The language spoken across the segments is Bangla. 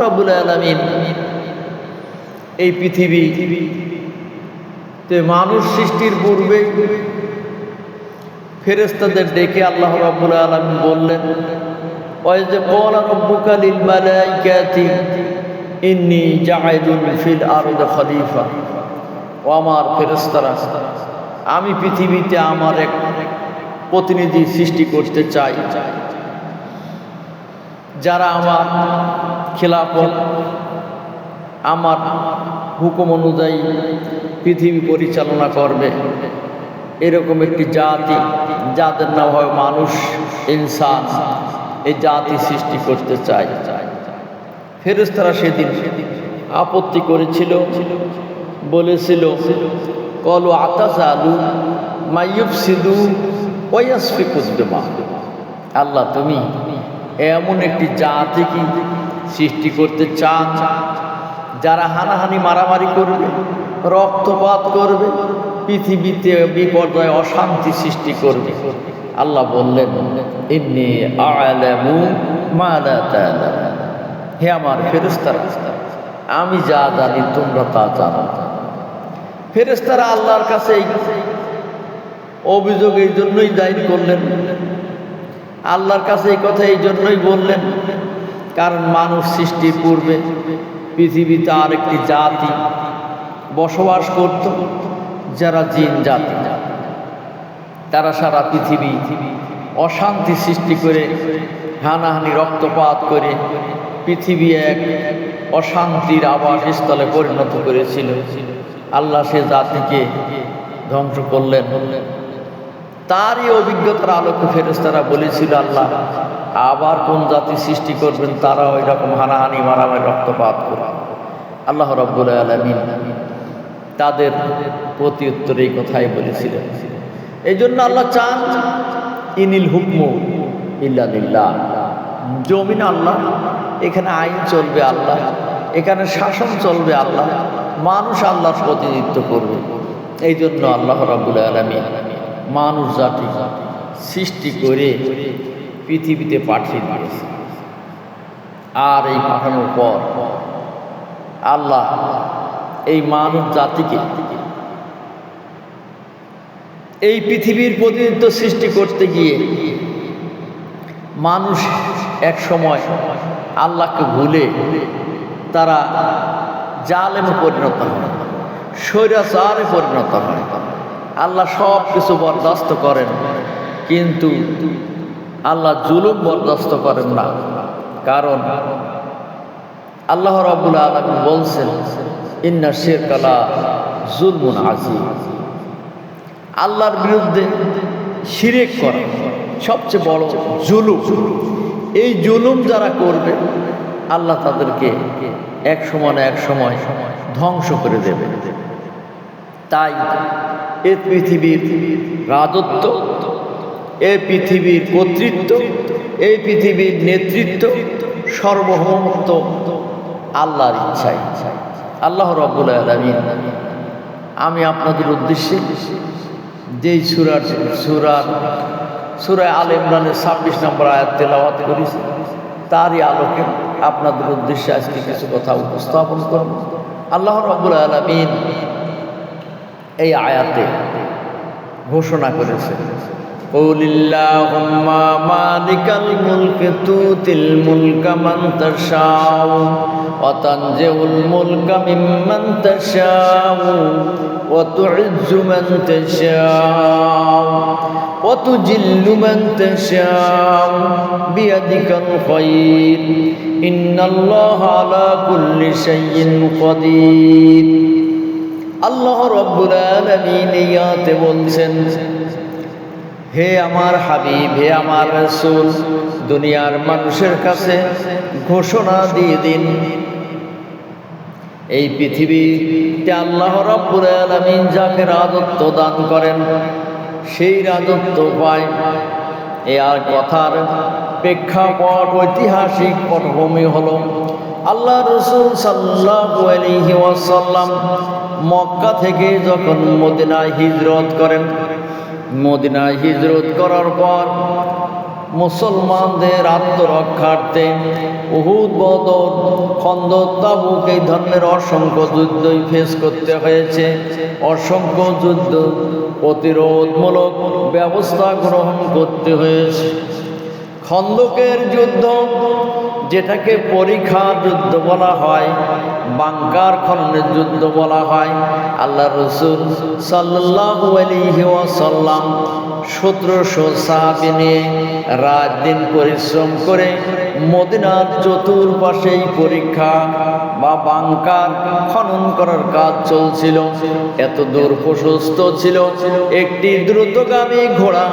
রাব্বুল আলামিন এই পৃথিবীতে মানুষ সৃষ্টির পূর্বে ফেরেশতাদের ডেকে আল্লাহ রাব্বুল আলামিন বললেন, ওয়াইয ক্বালা রাব্বুকা লিল মালাইকাতি ইন্নী জাঈলুন ফিল আরদি খলিফা। ও আমার ফেরেশতারা, আমি পৃথিবীতে আমার এক প্রতিনিধি সৃষ্টি করতে চাই, যারা আমার খিলাফত, আমার হুকুম অনুযায়ী পৃথিবী পরিচালনা করবে, এরকম একটি জাতি যাদের নাম হয় মানুষ, ইনসান, এই জাতি সৃষ্টি করতে চাই। ফেরেশতারা সেদিন আপত্তি করেছিল, বলেছিল, কলু আতাজালু মাইয়ুফসিদু ওয়া ইয়াসফিকুদ দিমা। আল্লাহ, তুমি এমন একটি জাতি কি সৃষ্টি করতে চান যারা হানাহানি মারামারি করবে, রক্তপাত করবে, পৃথিবীতে বিপর্যয় অশান্তি সৃষ্টি করবে। আল্লাহ বললেন, ইন্নী আ'লামু মা লা তা'লামুন। হে আমার ফেরেশতারা, আমি যা জানি তোমরা তা জানো না। ফেরেশতারা আল্লাহর কাছে অভিযোগ এই জন্যই দায়ের করলেন, আল্লাহর কাছে এই কথা এই জন্যই বললেন, কারণ মানুষ সৃষ্টির পূর্বে পৃথিবীতে আরেকটি জাতি বসবাস করত, যারা জিন জাতি। তারা সারা পৃথিবী অশান্তি সৃষ্টি করে, হানাহানি রক্তপাত করে পৃথিবী এক অশান্তির আবাসস্থলে পরিণত করেছিল। আল্লাহ সে জাতিকে ধ্বংস করলেন। তারই অভিজ্ঞতার আলোকে ফেরেশতারা বলেছিল, আল্লাহ আবার কোন জাতি সৃষ্টি করবেন, তারা ওই রকম হানাহানি মারামারি রক্তপাত করে। আল্লাহ রাব্বুল আলামিন তাদের প্রতি উত্তরে এই কথাই বলেছিলেন। এই জন্য আল্লাহ চান, ইনিল হুকমু ইল্লা লিল্লাহ। জমিন আল্লাহ, এখানে আইন চলবে আল্লাহ, এখানে শাসন চলবে আল্লাহ, মানুষ আল্লাহর প্রতিনিধিত্ব করবে। এই জন্য আল্লাহ রাব্বুল আলামিন মানুষ জাতি সৃষ্টি করে পৃথিবীতে পাঠিয়ে দিয়েছে। আর এই পাঠানোর পর আল্লাহ এই মানব জাতিকে এই পৃথিবীর প্রতিনিধিত্ব সৃষ্টি করতে গিয়ে মানুষ এক সময় আল্লাহকে ভুলে তারা জালেমে পরিণত হয়, স্বৈরাচারে পরিণত হয়। আল্লাহ সব কিছু বরদাস্ত করেন, কিন্তু আল্লাহ জুলুম বরদাস্ত করেন না। কারণ আল্লাহ রাব্বুল আলামিন বলছেন, ইন্না শিরকা লা যুলমুন আযীম। আল্লাহর বিরুদ্ধে শিরক করা সবচেয়ে বড় জুলুম। এই জুলুম যারা করবে, আল্লাহ তাদেরকে এক সময় না এক সময় ধ্বংস করে দেবে। তাই এই পৃথিবীর রাজত্ব, এই পৃথিবীর কর্তৃত্ব, এই পৃথিবীর নেতৃত্ব, সার্বভৌমত্ব আল্লাহর ইচ্ছায়। আল্লাহ রাব্বুল আলামিন আমি আপনাদের উদ্দেশ্যে যেই সূরা আলে ইমরানের 26 নম্বর আয়াত তেলাওয়াত করেছি, তারই আলোকে আপনাদের উদ্দেশ্যে আজকে কিছু কথা উপস্থাপন করব। আল্লাহ রাব্বুল আলামিন এই আয়াতে ঘোষণা করেছেন, কুলিল্লাহুম্মা মালিকাল মুলকি তুতিল মুলকা মান তাশাউ ওয়া তানজিউল মুলকা মিম্মান তাশাউ ওয়া তুইজ্জু মান তাশাউ ওয়া তুজিল্লু মান তাশাউ বিয়াদিকাল খায়র ইন্নাল্লাহা আলা কুল্লি শাইইন কাদির। আল্লাহ রাব্বুল আলামিন ইয়াতে বলছেন, হে আমার হাবিব, হে আমার রাসূল, দুনিয়ার মানুষের কাছে ঘোষণা দিয়ে দিন, এই পৃথিবীতে আল্লাহ রাব্বুল আলামিন যাকে রাজত্ব দান করেন, সেই রাজত্ব পায়। এ আর কথার প্রেক্ষাপট, ঐতিহাসিক পটভূমি হলো আল্লাহ রাসূল সাল্লাল্লাহু আলাইহি ওয়াসাল্লাম মক্কা থেকে যখন মদিনায় হিজরত করেন, মদিনায় হিজরত করার পর মুসলমানদের আত্মরক্ষার্থে উহুদ, বদর, খন্দক, তাবুক এই ধরনের অসংখ্য যুদ্ধই ফেস করতে হয়েছে। অসংখ্য যুদ্ধ প্রতিরোধমূলক ব্যবস্থা গ্রহণ করতে হয়েছে। খন্দকের যুদ্ধ, যেটাকে পরীক্ষা যুদ্ধ বলা হয়, বাংকার খননের যুদ্ধ বলা হয়। আল্লাহ রসুল সাল্লাল্লাহু আলাইহি ওয়াসাল্লাম 1700 সাহাবী নিয়ে রাত দিন পরিশ্রম করে মদিনার চতুর্পাশেই পরীক্ষা বা বাংকার খনন করার কাজ চলছিল। এত দূর প্রশস্ত ছিল, একটি দ্রুতগামী ঘোড়া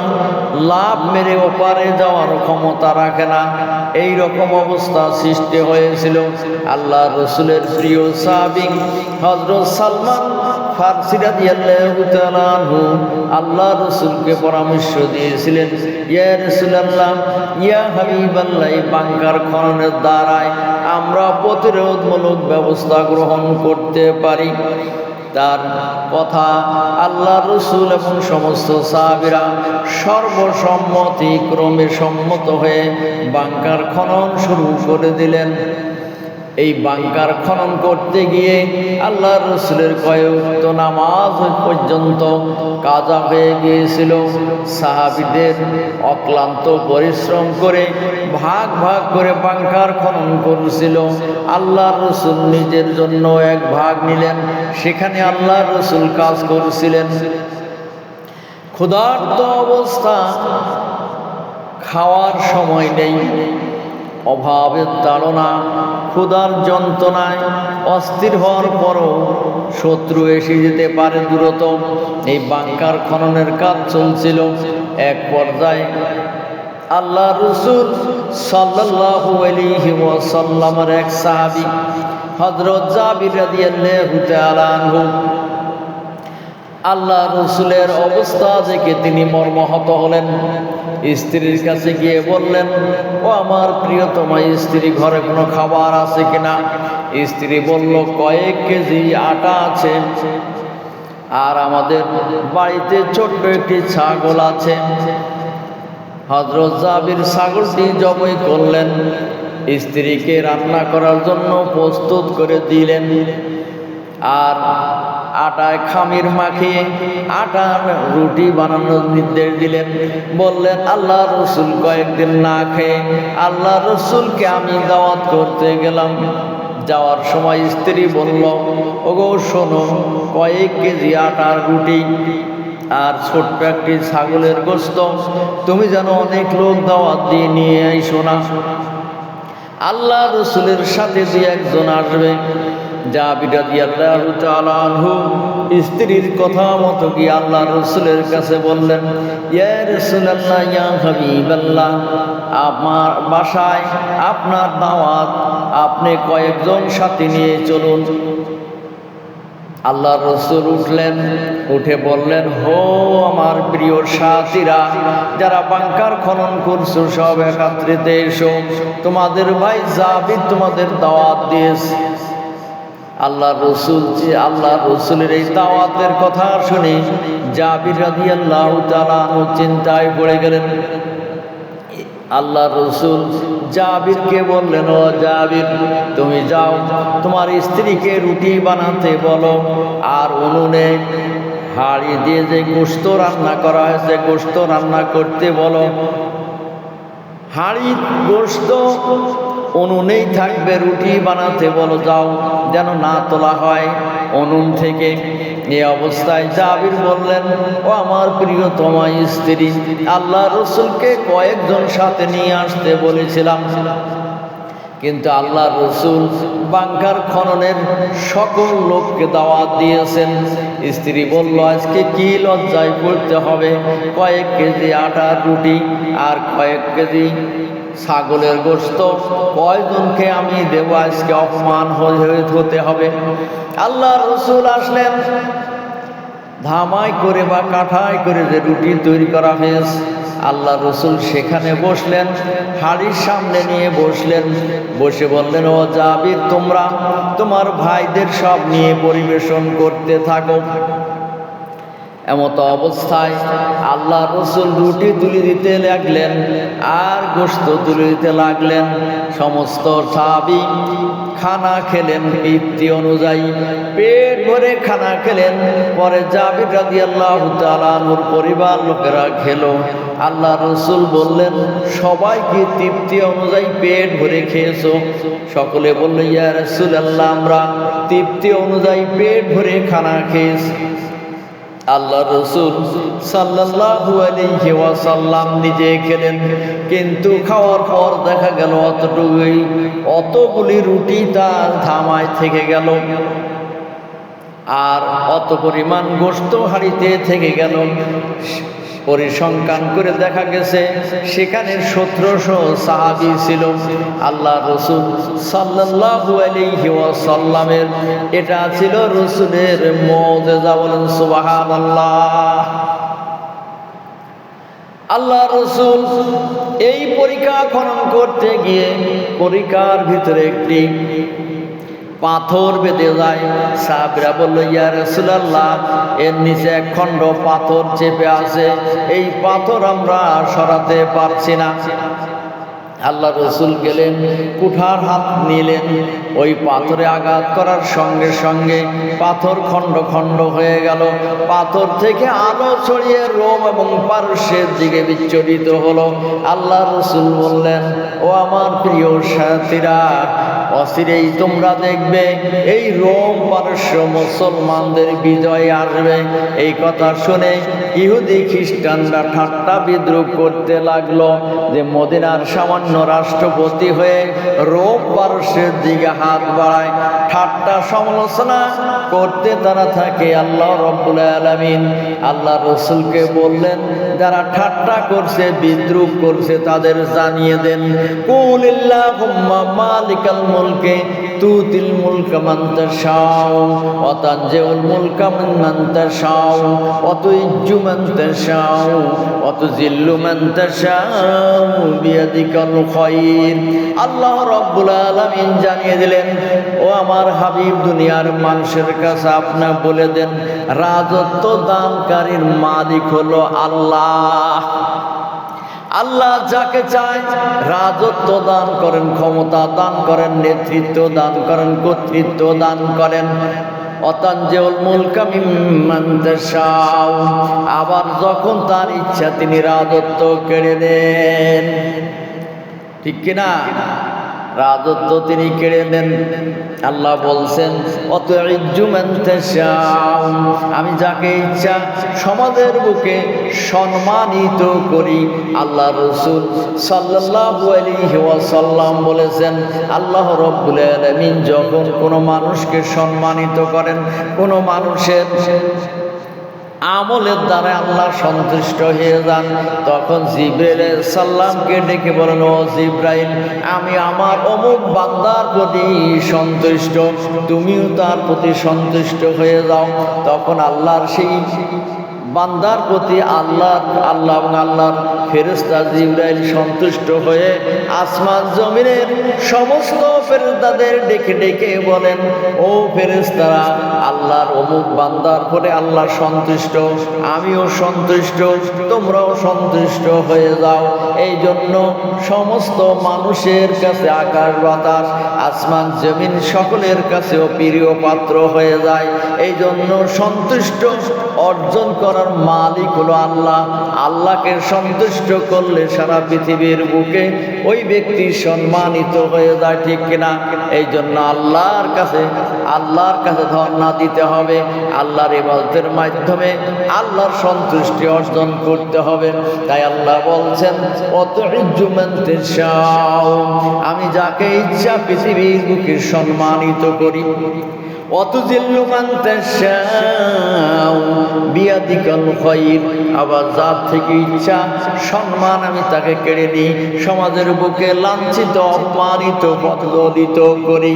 লাফ মেরে ওপারে যাওয়ার ক্ষমতা রাখে না। এই রকম অবস্থা সৃষ্টি হয়েছিল। আল্লাহ রসুলের প্রিয় সাহাবী হযরত সালমান ফারসি রাদিয়াল্লাহু তাআলা আনহু আল্লাহ রসুলকে পরামর্শ দিয়েছিলেন, ইয়া রাসূলুল্লাহ, ইয়া হাবিবাল্লাহ, বাংকার খননের দ্বারায় আমরা প্রতিরোধমূলক ব্যবস্থা গ্রহণ করতে পারি। তার কথা আল্লাহ রসুল এবং সমস্ত সাহাবীরা সর্বসম্মতিক্রমে সম্মত হয়ে বাংকার খনন শুরু করে দিলেন। এই বাংকার খনন করতে গিয়ে আল্লাহ রসুলের কয়েক ওয়াক্ত নামাজ পর্যন্ত কাজা হয়ে গিয়েছিল। সাহাবীদের অক্লান্ত পরিশ্রম করে ভাগ ভাগ করে বাংকার খনন করছিল। আল্লাহ রসুল নিজের জন্য এক ভাগ নিলেন, সেখানে আল্লাহ রসুল কাজ করছিলেন। ক্ষুধার্ত অবস্থা, খাওয়ার সময় নেই, অভাবের তাড়না, ক্ষুধার যন্ত্রণায় অস্থির হওয়ার পরও শত্রু এসে যেতে পারে দ্রুত। এই বাংকার খননের কাজ চলছিল। এক পর্যায়ে আল্লাহ রসুল সাল্লাল্লাহু আলাইহি ওয়াসাল্লামের এক সাহাবী হযরত জাবির রাদিয়াল্লাহু তাআলা আনহু আল্লাহ রসুলের অবস্থা দেখে তিনি মর্মাহত হলেন। স্ত্রীর কাছে গিয়ে বললেন, ও আমার প্রিয়তমা স্ত্রী, ঘরে কোনো খাবার আছে কিনা? স্ত্রী বলল, কয়েক কেজি আটা আছে, আর আমাদের বাড়িতে ছোট্ট একটি ছাগল আছে। হযরত জাবির ছাগলটি জবাই করলেন, স্ত্রীকে রান্না করার জন্য প্রস্তুত করে দিলেন, আর আটায় খামির মাখিয়ে আটার রুটি বানানোর নির্দেশ দিলেন। বললেন, আল্লাহ রসুল কয়েকদিন না খেয়ে আল্লাহ রসুলকে আমি দাওয়াত করতে গেলাম। যাওয়ার সময় স্ত্রী বলল, ওগো শোনো, কয়েক কেজি আটার রুটি আর ছোট্ট একটি ছাগলের গোশত তুমি যেন অনেক লোক দাওয়াত দিয়ে নিয়ে আইসো না। আল্লাহ রসুলের সাথে যে একজন আসবে। জাবির রাদিয়াল্লাহু তাআলা আনহু স্ত্রীর কথা মতো কি আল্লাহ রসুলের কাছে বললেন, ইয়া রাসূলুল্লাহ, ইয়া হাবিবাল্লাহ, আমার বাসায় আপনার দাওয়াত, আপনি কয়েকজন সাথী নিয়ে চলুন। আল্লাহ রসুল উঠলেন, উঠে বললেন, হো আমার প্রিয় সাথীরা, যারা বাংকার খনন করছো, সব একত্রিত এসো, তোমাদের ভাই জাবির তোমাদের দাওয়াত দিয়েছে। আল্লাহ রসুলের এই দাওয়াতের কথা শুনে জাবির রাদিয়াল্লাহু তাআলা চিন্তায় পড়ে গেলেন। আল্লাহ রসুল জাবিরকে বললেন, ও জাবির, তুমি যাও, তোমার স্ত্রীকে রুটি বানাতে বলো, আর উনুনে হাঁড়ি দিয়ে যে গোশত রান্না করা হয়েছে গোশত রান্না করতে বলো। হাঁড়ি গোশত উনুনেই থাকবে, রুটি বানাতে বলো, যাও, যেন না তোলা হয় উনুন থেকে। এই অবস্থায় জাবির বললেন, ও আমার প্রিয়তমা স্ত্রী, আল্লাহ রসুলকে কয়েকজন সাথে নিয়ে আসতে বলেছিলাম, কিন্তু আল্লাহ রসুল বাংকার খননের সকল লোককে দাওয়াত দিয়েছেন। স্ত্রী বলল, আজকে কি লজ্জায় পড়তে হবে, কয়েক কেজি আটার রুটি আর কয়েক কেজি ছাগলের গোশত কয়জনকে আমি দেব? আজকে অপমান হতে হবে। আল্লাহ রসুল আসলেন, ধামাই করে বা কাঠাই করে যে রুটি তৈরি করা হয়েছে, আল্লাহ রসুল সেখানে বসলেন, হাঁড়ির সামনে নিয়ে বসলেন, বসে বললেন, ও জাবির, তোমরা তোমার ভাইদের সব নিয়ে পরিবেশন করতে থাকো। এমত অবস্থায় আল্লাহ রসুল রুটি তুলে দিতে লাগলেন আর গোশত তুলে দিতে লাগলেন। সমস্ত সাহাবী খানা খেলেন তৃপ্তি অনুযায়ী, পেট ভরে খানা খেলেন। পরে জাবির রাদিয়াল্লাহু তাআলা আনহুর পরিবার লোকেরা খেলো। আল্লাহ রসুল বললেন, সবাই কি তৃপ্তি অনুযায়ী পেট ভরে খেয়েছো? সকলে বলল, ইয়া রাসূলুল্লাহ, আমরা তৃপ্তি অনুযায়ী পেট ভরে খানা খেয়েছি। আল্লাহ রসুল সাল্লাল্লাহু আলাইহি ওয়াসাল্লাম নিজে খেলেন, কিন্তু খাওয়ার পর দেখা গেল অতগুলি রুটি তার ধামায় থেকে গেল, আর অত পরিমাণ গোশত হাঁড়িতে থেকে গেল। পরিসংখ্যান করে দেখা গেছে সেখানে 1700 সাহাবী ছিল। আল্লাহ রসুল সাল্লাল্লাহু আলাইহি ওয়াসাল্লামের এটা ছিল রসুলের মুজিজা। বলেন সুবহানাল্লাহ। আল্লাহ রসুল এই পরীক্ষা খনন করতে গিয়ে পরীক্ষার ভিতরে একটি পাথর বেঁধে যায়। সাহাবীরা বলল, ইয়া রাসূলুল্লাহ, এর নিচে এক খণ্ড পাথর চেপে আছে, এই পাথর আমরা সরাতে পারছি না। আল্লাহ রসুল গেলেন, কুঠার হাত নিলেন, ওই পাথরে আঘাত করার সঙ্গে সঙ্গে পাথর খণ্ড খণ্ড হয়ে গেল। পাথর থেকে আলো ছড়িয়ে রোম এবং পারস্যের দিকে বিচ্ছুরিত হলো। আল্লাহ রসুল বললেন, ও আমার প্রিয় সাথীরা, অচিরেই তোমরা দেখবে এই রোম পারস্য মুসলমানদের বিজয় আসবে। এই কথা শুনে ইহুদি খ্রিস্টানরা ঠাট্টা বিদ্রুপ করতে লাগলো যে মদিনার সামান্য রাষ্ট্রপতি হয়ে রোম পারস্যের দিকে হাত বাড়ায়। ঠাট্টা সমালোচনা করতে তারা থাকে। আল্লাহ রব্বুল আলামিন আল্লাহ রসুলকে বললেন, যারা ঠাট্টা করছে বিদ্রুপ করছে তাদের জানিয়ে দেন, কুলিল্লাহুম্মা মালিকাল মুলকি তুতিল মুলকা মান তাশাউ ওয়া তানজিউল মুলকা মিম্মান তাশাউ ওয়া তুইজ্জু মান তাশাউ ওয়া তুযিল্লু মান তাশাউ বিয়াদিকাল খায়র। আল্লাহ রাব্বুল আলামিন জানিয়ে দিলেন, ও আমার হাবিব, দুনিয়ার মানুষের কাছে আপনি বলে দেন, রাজত্ব দানকারীর মালিক হলো আল্লাহ। আল্লাহ যাকে চায় রাজত্ব দান করেন, ক্ষমতা দান করেন, নেতৃত্ব দান করেন, কর্তৃত্ব দান করেন। অতানজিউল মুলকা মিম্মান তাশাউ, আবার যখন তার ইচ্ছা তিনি রাজত্ব কেড়ে নেন। ঠিক কিনা? রাজত্ব তিনি কেড়ে নেন। আল্লাহ বলছেন, অতুইজ্জু মান তাশাউ, আমি যাকে ইচ্ছা সমাজের বুকে সম্মানিত করি। আল্লাহ রসুল সাল্লাল্লাহু আলাইহি ওয়াসাল্লাম বলেছেন, আল্লাহ রব্বুল আলামিন যখন কোনো মানুষকে সম্মানিত করেন, কোনো মানুষের আমলের দ্বারা আল্লাহ সন্তুষ্ট হয়ে যান, তখন জিবরাইল আলাইহিস সালামকে ডেকে বলেন, ও জিবরাইল, আমি আমার অমুক বান্দার প্রতি সন্তুষ্ট, তুমিও তার প্রতি সন্তুষ্ট হয়ে যাও। তখন আল্লাহর সেই বান্দার প্রতি আল্লাহ এবং আল্লাহর ফেরেশতা জিবরাইল সন্তুষ্ট হয়ে আসমান জমিনের সমস্ত ফেরেশতাদের ডেকে ডেকে বলেন, ও ফেরেশতারা, আল্লাহর অমুক বান্দার পরে আল্লাহ সন্তুষ্ট, আমিও সন্তুষ্ট, তোমরাও সন্তুষ্ট হয়ে যাও। এই জন্য সমস্ত মানুষের কাছে আকাশ বাতাস আসমান জমিন সকলের কাছেও প্রিয় পাত্র হয়ে যায়। এই জন্য সন্তুষ্ট অর্জন করার মালিক হলো আল্লাহ। আল্লাহকে সন্তুষ্ট করলে সারা পৃথিবীর বুকে ওই ব্যক্তি সম্মানিত হয়ে যায়। ঠিক কিনা? এই জন্য আল্লাহর কাছে ধর্ণা দিতে হবে, আল্লাহর ইবাদতের মাধ্যমে আল্লাহর সন্তুষ্টি অর্জন করতে হবে। তাই আল্লাহ বলছেন, অতুইজ্জু মান তাশাউ, আমি যাকে ইচ্ছা পৃথিবীর বুকে সম্মানিত করি। অতুযিল্লু মান তাশাউ বিয়াদিকাল খায়র, আবার যার থেকে ইচ্ছা সম্মান আমি তাকে কেড়ে নিই, সমাজের বুকে লাঞ্ছিত অপমানিত পদদলিত করি।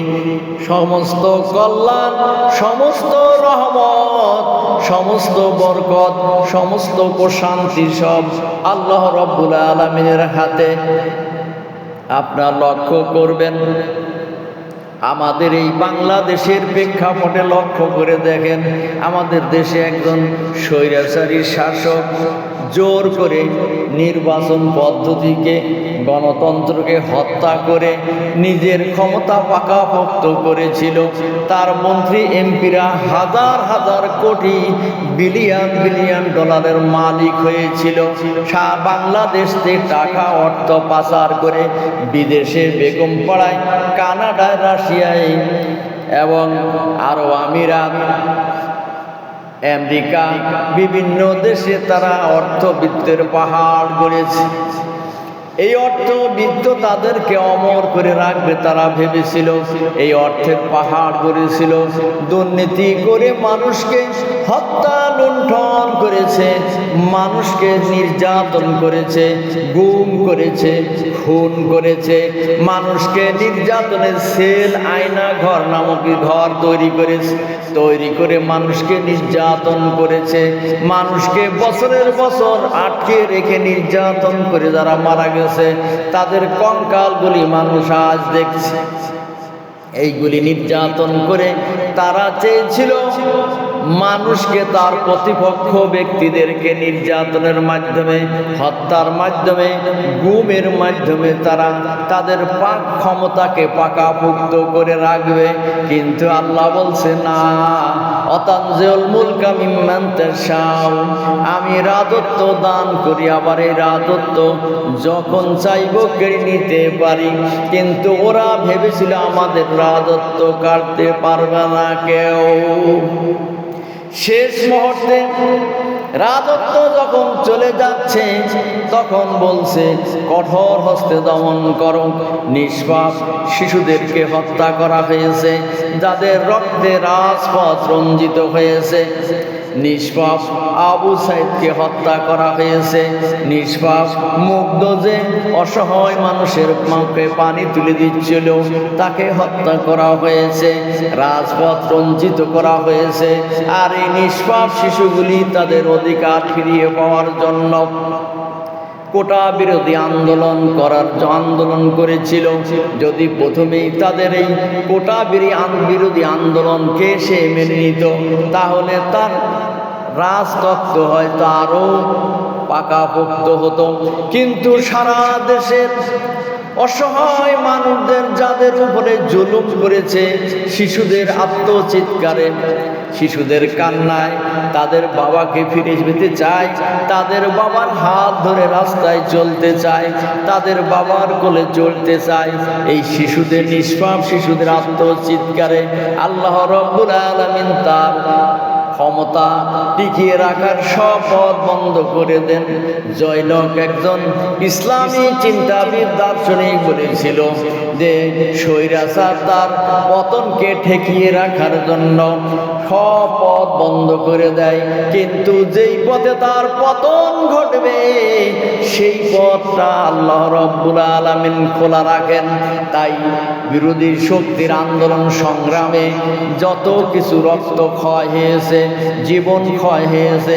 সমস্ত কল্যাণ, সমস্ত রহমত, সমস্ত বরকত, সমস্ত প্রশান্তি সব আল্লাহ রাব্বুল আলামিনের হাতে। আপনারা লক্ষ্য করবেন, আমাদের এই বাংলাদেশের প্রেক্ষাপটে লক্ষ্য করে দেখেন, আমাদের দেশে একজন স্বৈরাচারী শাসক জোর করে নির্বাচন পদ্ধতিকে, গণতন্ত্রকে হত্যা করে নিজের ক্ষমতা পাকাপোক্ত করেছিল। তার মন্ত্রী এমপিরা হাজার হাজার কোটি বিলিয়ন বিলিয়ন ডলারের মালিক হয়েছিল। বাংলাদেশ থেকে টাকা অর্থ পাচার করে বিদেশে বেগমপাড়ায়, কানাডায়, রাশিয়ায় এবং আরব আমিরাত, আমেরিকা, বিভিন্ন দেশে তারা অর্থবিত্তের পাহাড় গড়েছে। এই অর্থবিত্ত তাদেরকে অমর করে রাখবে তারা ভেবেছিল। এই অর্থের পাহাড় গড়েছিল, দুর্নীতি করে মানুষকে হত্যা লুণ্ঠন করেছে, মানুষকে নির্যাতন করেছে, গুম করেছে, খুন করেছে, মানুষকে নির্যাতনের সেল আয়না ঘর নামক ঘর তৈরি করে মানুষকে নির্যাতন করেছে। মানুষকে বছরের বছর আটকে রেখে নির্যাতন করে যারা মারা গেছে তাদের কঙ্কালগুলি মানুষ আজ দেখছে। এইগুলি নির্যাতন করে তারা চেয়েছিল মানুষকে, তার প্রতিপক্ষ ব্যক্তিদেরকে নির্যাতনের মাধ্যমে, হত্যার মাধ্যমে, গুমের মাধ্যমে তারা তাদের পাক ক্ষমতাকে পাকাপোক্ত করে রাখবে। কিন্তু আল্লাহ বলছে না, অতানজিউল মুলকা মিম্মান তাশাউ, আমি রাজত্ব দান করি, আবার এই রাজত্ব যখন চাইবো কেড়ে নিতে পারি। কিন্তু ওরা ভেবেছিল আমাদের রাজত্ব কাটতে পারবে না কেউ। শেষ মুহূর্তে রাজত্ব যখন চলে যাচ্ছে তখন বলছে কঠোর হস্তে দমন করো। নিষ্পাপ শিশুদেরকে হত্যা করা হয়েছে, যাদের রক্তে রাজপথ রঞ্জিত হয়েছে। নিষ্পাপ আবু সাইদকে হত্যা করা হয়েছে। নিষ্পাপ মুগ্ধ যে অসহায় মানুষের মুখে পানি তুলে দিচ্ছিল তাকে হত্যা করা হয়েছে, রাজপথ রঞ্জিত করা হয়েছে। আর এই নিষ্পাপ শিশুগুলি তাদের অধিকার ফিরিয়ে পাওয়ার জন্য কোটা বিরোধী আন্দোলন করেছিল। যদি প্রথমেই তাদের এই কোটা বিরোধী আন্দোলনকে সে মেনে নিত তাহলে তার রাজতত্ত্ব হয়তো আরো পাকাপোক্ত হতো। কিন্তু সারা দেশের অসহায় মানুষদের যাদের উপরে জুলুম করেছে, শিশুদের আত্মচিৎকারে, শিশুদের কান্নায় তাদের বাবাকে ফিরে পেতে চায়, তাদের বাবার হাত ধরে রাস্তায় চলতে চায়, তাদের বাবার কোলে চলতে চায়। এই শিশুদের, নিষ্পাপ শিশুদের আত্মচিৎকারে আল্লাহ রাব্বুল আলামিন তার ক্ষমতা টিকিয়ে রাখার সব পথ বন্ধ করে দেন। জয়নক একজন ইসলামী চিন্তাবিদ দার্শনিক বলেছিল যে স্বৈরাচার তার পতনকে ঠেকিয়ে রাখার জন্য সব পথ বন্ধ করে দেয়, কিন্তু যেই পথে তার পতন ঘটবে সেই পথটা আল্লাহ রাব্বুল আলামিন খোলা রাখেন। তাই বিরোধী শক্তির আন্দোলন সংগ্রামে যত কিছু রক্ত ক্ষয় হয়েছে, জীবন ক্ষয় হয়েছে,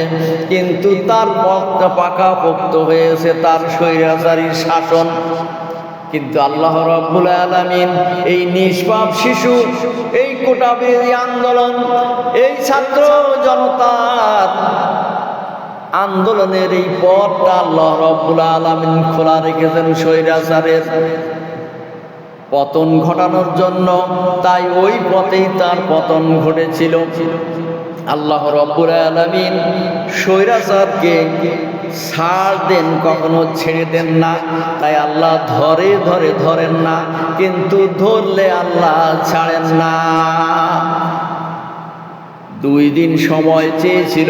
কিন্তু তার পথটা পাকাপোক্ত হয়েছে তার স্বৈরাচারী শাসন। কিন্তু আল্লাহ রাব্বুল আলামিন এই নিষ্পাপ শিশু, এই কোটা বিরোধী আন্দোলন, এই ছাত্র জনতার আন্দোলনের এই পথটা আল্লাহ রাব্বুল আলামিন খোলা রেখেছেন স্বৈরাচারের পতন ঘটানোর জন্য। তাই ওই পথেই তার পতন ঘটেছিল। আল্লাহ রাব্বুল আলামিন স্বৈরাচারকে ছাড় দেন, কখনো ছেড়ে দেন না। তাই আল্লাহ ধরেন না, কিন্তু ধরলে আল্লাহ ছাড়েন না। 2 দিন সময় চেয়েছিল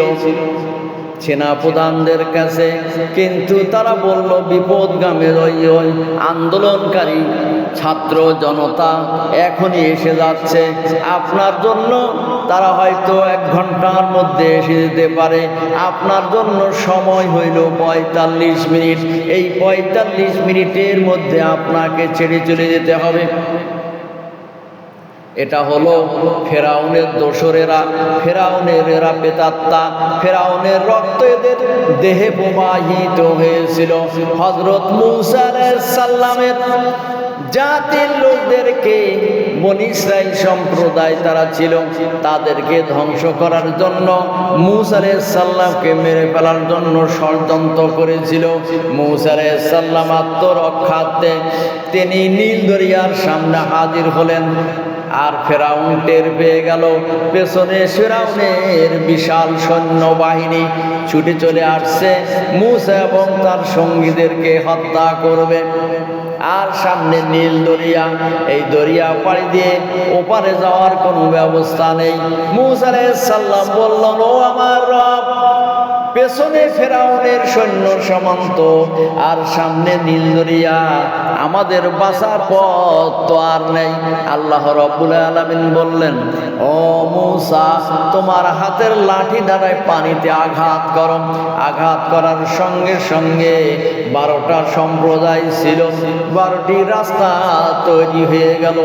সেনাপ্রধানদের কাছে, কিন্তু তারা বলল বিপদগামীর ওই আন্দোলনকারী ছাত্র জনতা এখনই এসে যাচ্ছে, আপনার জন্য তারা হয়তো 1 ঘন্টার মধ্যে এসে যেতে পারে, আপনার জন্য সময় হইল 45 মিনিট। এই 45 মিনিটের মধ্যে আপনাকে ছেড়ে চলে যেতে হবে। এটা হলো ফেরাউনের দোসরেরা, ফেরাউনের এরা প্রেতাত্মা, ফেরাউনের রক্ত এদের দেহে প্রবাহিত হয়েছিল। হযরত মূসা আলাইহিস সালামের জাতির লোকদেরকে বনী ইসরাইল সম্প্রদায় তারা ছিল, তাদেরকে ধ্বংস করার জন্য মূসা আলাইহিস সালামকে মেরে ফেলার জন্য ষড়যন্ত্র করেছিল। মূসা আলাইহিস সালাম আত্মরক্ষার্থে তিনি নীল দরিয়ার সামনে হাজির হলেন। আর ফেরাউন টের পেয়ে গেল পেছনে ফেরাউনের বিশাল সৈন্যবাহিনী ছুটে চলে আসছে, মূসা এবং তার সঙ্গীদেরকে হত্যা করবে। আর সামনে নীল দরিয়া, এই দরিয়া পাড়ি দিয়ে ওপারে যাওয়ার কোনো ব্যবস্থা নেই। মূসা আলাইহিস সালাম বললেন, ও আমার রব, পেছনে ফেরাউনের সৈন্য সামন্ত আর সামনে নীল দরিয়া, আমাদের বাঁচার পথ তো আর নেই। আল্লাহ রাব্বুল আলামিন বললেন, ও মূসা, তোমার হাতের লাঠি দ্বারায় পানিতে আঘাত করো। আঘাত করার সঙ্গে সঙ্গে 12টা সম্প্রদায় ছিল, 12টি রাস্তা তৈরি হয়ে গেল।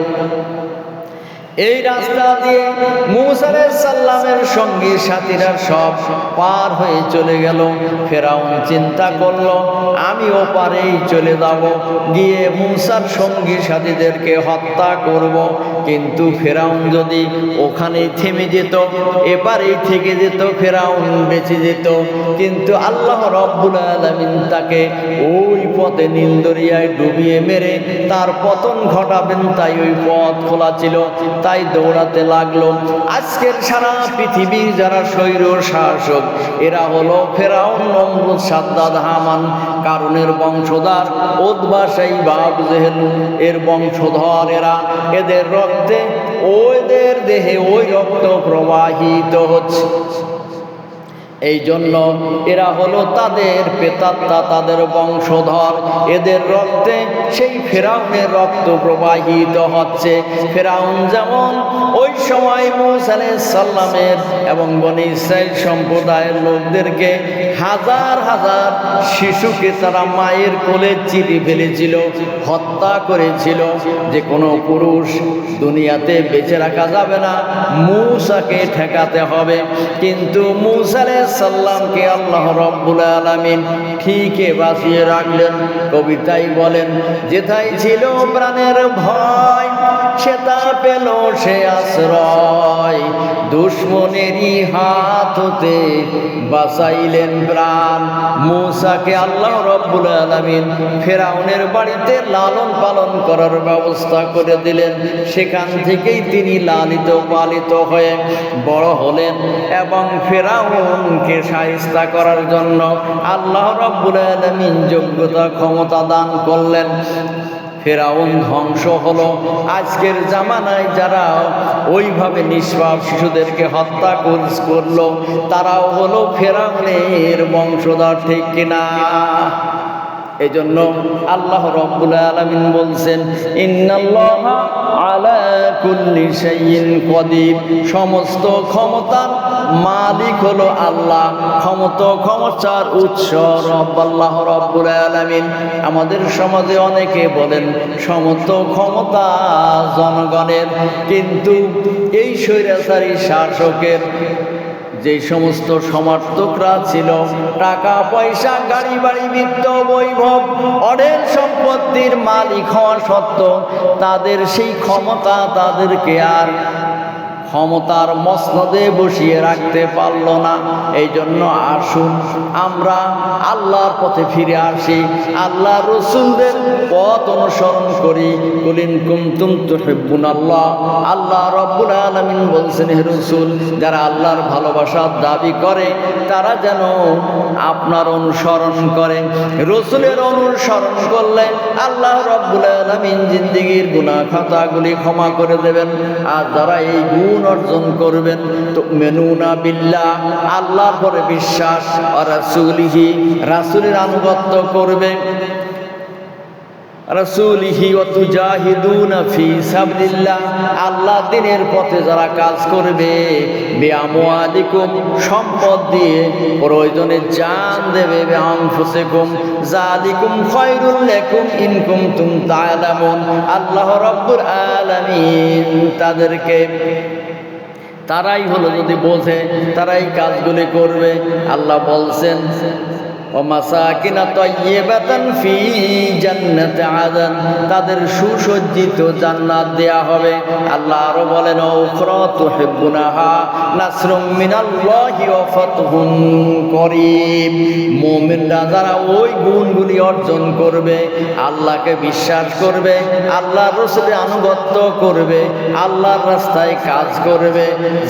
এই রাস্তা দিয়ে মূসা আলাইহিস সালামের সঙ্গী সাথীরা সব পার হয়ে চলে গেল। ফেরাউন চিন্তা করলো, আমি ওপারেই চলে যাব, গিয়ে মূসার সঙ্গী সাথীদেরকে হত্যা করব। কিন্তু ফেরাউন যদি ওখানেই থেমে যেত, এপারেই থেকে যেত, ফেরাউন বেঁচে যেত। কিন্তু আল্লাহ রাব্বুল আলামিন তাকে ওই পথে নীল দরিয়ায় ডুবিয়ে মেরে তার পতন ঘটাবেন, তাই ওই পথ খোলা ছিল, তাই দৌড়াতে লাগলো। আজকের সারা পৃথিবীর যারা স্বৈর শাসক, এরা হলো ফেরাউন, নমরুদ, সাদ্দাদ, হামান, কারুনের বংশধর, উতবা, শাইবা, আবু জেহেল এর বংশধর এরা। এদের রক্তে, ওদের দেহে ওই রক্ত প্রবাহিত হচ্ছে। এই জন্য এরা হলো তাদের প্রেতাত্মা, তাদের বংশধর। এদের রক্তে সেই ফেরাউনের রক্ত প্রবাহিত হচ্ছে। ফেরাউন যেমন ওই সময় মূসা আলাইহিস সালামের এবং বনী ইসরাইল সম্প্রদায়ের লোকদেরকে হাজার হাজার শিশুকে তারা মায়ের কোলে চিরে ফেলেছিল, হত্যা করেছিল, যে কোনো পুরুষ দুনিয়াতে বেঁচে রাখা যাবে না, মূসাকে ঠেকাতে হবে। কিন্তু মূসা আলাইহিস সালামকে আল্লাহ রাব্বুল আলামিন ঠিকই বাঁচিয়ে রাখলেন। কবিতায় বলেন, যেথায় ছিল প্রাণের ভয়, সেটা পেল সে আশ্রয়, দুশ্মনেরই হাত হতে বাঁচাইলেন প্রাণ। মূসাকে আল্লাহ রাব্বুল আলামিন ফেরাউনের বাড়িতে লালন পালন করার ব্যবস্থা করে দিলেন। সেখান থেকেই তিনি লালিত পালিত হয়ে বড় হলেন এবং ফেরাউনকে শায়েস্তা করার জন্য আল্লাহ রাব্বুল আলামিন যোগ্যতা ক্ষমতা দান করলেন। ফেরাউন ধ্বংস হলো। আজকের জামানায় যারা ওইভাবে নিষ্পাপ শিশুদেরকে হত্যা করলো, তারাও হলো ফেরাউনের বংশধর, ঠিক কিনা? এই জন্য আল্লাহ রাব্বুল আলামিন বলছেন, ইন্নাল্লাহা আলা কুল্লি শাইইন কাদির, সমস্ত ক্ষমতার মালিক হলো আল্লাহ, ক্ষমতার উৎস রব আল্লাহ রাব্বুল আলামিন। আমাদের সমাজে অনেকে বলেন সমস্ত ক্ষমতা জনগণের, কিন্তু এই স্বৈরাচারী শাসকের যে সমস্ত সমর্থকরা ছিল, টাকা পয়সা, গাড়ি বাড়ি, বিত্ত বৈভব, অঢেল সম্পত্তির মালিক হওয়া সত্ত্বেও তাদের সেই ক্ষমতা তাদেরকে আর ক্ষমতার মসনদে বসিয়ে রাখতে পারল না। এই জন্য আসুন আমরা আল্লাহর পথে ফিরে আসি, আল্লাহ রসুলদের পথ অনুসরণ করি। কুলিন কুনতুম তুহিব্বুনাল্লাহ, আল্লাহ রাব্বুল আলামিন বলছেন, হে রসুল, যারা আল্লাহর ভালোবাসার দাবি করে তারা যেন আপনার অনুসরণ করে। রসুলের অনুসরণ করলে আল্লাহ রাব্বুল আলামিন জিন্দেগীর গুনাহ খাতাগুলি ক্ষমা করে দেবেন। আর যারা এই গুণ অর্জন করবেন, তো মেনুনা বিল্লাহ, আল্লাহর পরে বিশ্বাস, আর রাসূলিহি, রাসূলের আনুগত্য করবে, রাসূলিহি ওয়া তুজাহিদুনা ফি সাবিলিল্লাহ, আল্লাহ দ্বীনের পথে যারা কাজ করবে, বিআমওয়ালিকুম, সম্পদ দিয়ে, প্রয়োজনে জান দেবে, বিআনফুসিকুম যালিকুম খায়রুল লাকুম ইন কুনতুম তা'লামুন। আল্লাহ রাব্বুল আলামিন তাদেরকে, তারাই হলো যদি বোঝে তারাই কাজগুলি করবে। আল্লাহ বলছেন, ও মাসাকিনা তাইয়্যিবাতান ফি জান্নাতি আদন, তাদের সুসজ্জিত জান্নাত দেয়া হবে। আল্লাহ আরো বলেন উখরা তুহিব্বুনাহা নাসরুম মিনাল্লাহি ওয়া ফাতহুন করিব। মুমিনরা যারা ওই গুণগুলি অর্জন করবে, আল্লাহকে বিশ্বাস করবে, আল্লাহর রাসূলের আনুগত্য করবে, আল্লাহর রাস্তায় কাজ করবে,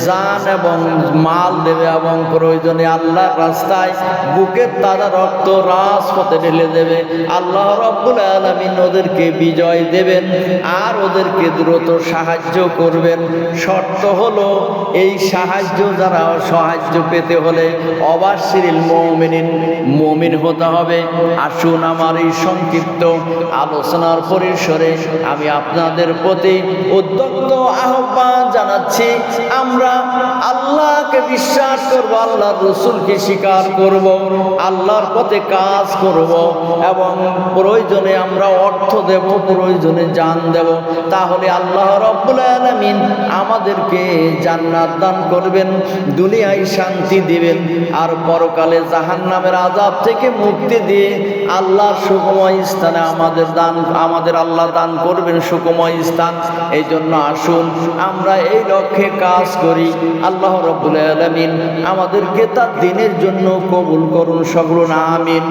জান এবং মাল দেবে এবং প্রয়োজনে আল্লাহর রাস্তায় বুকের তাজা রক্ত রাজপথে ঢেলে দেবে, আল্লাহ রাব্বুল আলামিন ওদেরকে বিজয় দেবেন আর ওদেরকে দ্রুত সাহায্য করবেন। শর্ত হলো এই সাহায্য যারা সাহায্য পেতে হলে অবাশিরিল মুমিন হতে হবে। আসুন আমার এই সংক্ষিপ্ত আলোচনার পরিসরে আমি আপনাদের প্রতি উদ্যত আহ্বান জানাচ্ছি, আমরা আল্লাহকে বিশ্বাস করব, আল্লাহর রাসূলকে স্বীকার করব, আল্লাহর পথে কাজ করব এবং প্রয়োজনে আমরা অর্থ দেব, প্রয়োজনে জান দেব। তাহলে আল্লাহ রাব্বুল আলামিন আমাদেরকে জান্নাত দান করবেন, দুনিয়ায় শান্তি দিবেন আর পরকালে জাহান্নামের আযাব থেকে মুক্তি দিয়ে আল্লাহর সুখময় স্থানে আমাদের আল্লাহ দান করবেন সুখময় স্থান। এই জন্য আসুন আমরা এই লক্ষ্যে কাজ করি। আল্লাহ রাব্বুল আলামিন আমাদেরকে তার দ্বীনের জন্য কবুল করুন, সকলুন আমিন।